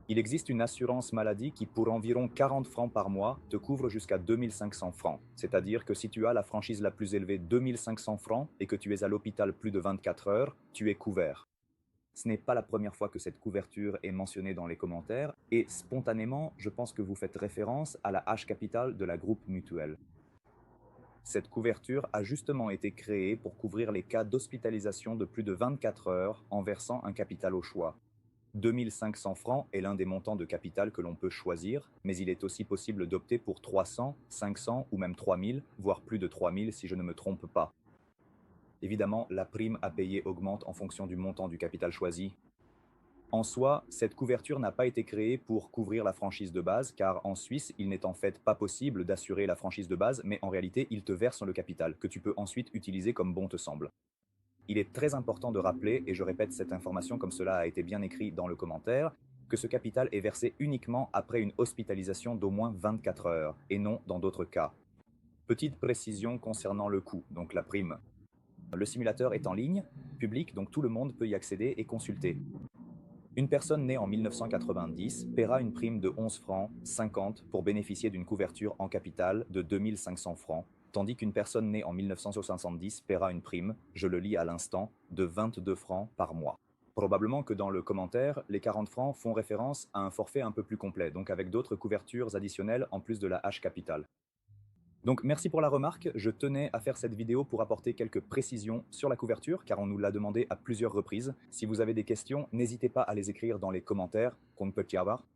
Il existe une assurance maladie qui, pour environ 40 francs par mois, te couvre jusqu'à 2500 francs. C'est-à-dire que si tu as la franchise la plus élevée, 2500 francs, et que tu es à l'hôpital plus de 24 heures, tu es couvert. Ce n'est pas la première fois que cette couverture est mentionnée dans les commentaires, et spontanément, je pense que vous faites référence à la H capitale de la groupe mutuelle. Cette couverture a justement été créée pour couvrir les cas d'hospitalisation de plus de 24 heures en versant un capital au choix. 2500 francs est l'un des montants de capital que l'on peut choisir, mais il est aussi possible d'opter pour 300, 500 ou même 3000, voire plus de 3000 si je ne me trompe pas. Évidemment, la prime à payer augmente en fonction du montant du capital choisi. En soi, cette couverture n'a pas été créée pour couvrir la franchise de base, car en Suisse, il n'est en fait pas possible d'assurer la franchise de base, mais en réalité, il te verse le capital, que tu peux ensuite utiliser comme bon te semble. Il est très important de rappeler, et je répète cette information comme cela a été bien écrit dans le commentaire, que ce capital est versé uniquement après une hospitalisation d'au moins 24 heures, et non dans d'autres cas. Petite précision concernant le coût, donc la prime. Le simulateur est en ligne, public, donc tout le monde peut y accéder et consulter. Une personne née en 1990 paiera une prime de 11 francs 50 pour bénéficier d'une couverture en capital de 2500 francs, tandis qu'une personne née en 1970 paiera une prime, je le lis à l'instant, de 22 francs par mois. Probablement que dans le commentaire, les 40 francs font référence à un forfait un peu plus complet, donc avec d'autres couvertures additionnelles en plus de la H capitale. Donc merci pour la remarque, je tenais à faire cette vidéo pour apporter quelques précisions sur la couverture, car on nous l'a demandé à plusieurs reprises. Si vous avez des questions, n'hésitez pas à les écrire dans les commentaires, qu'on ne peut y avoir.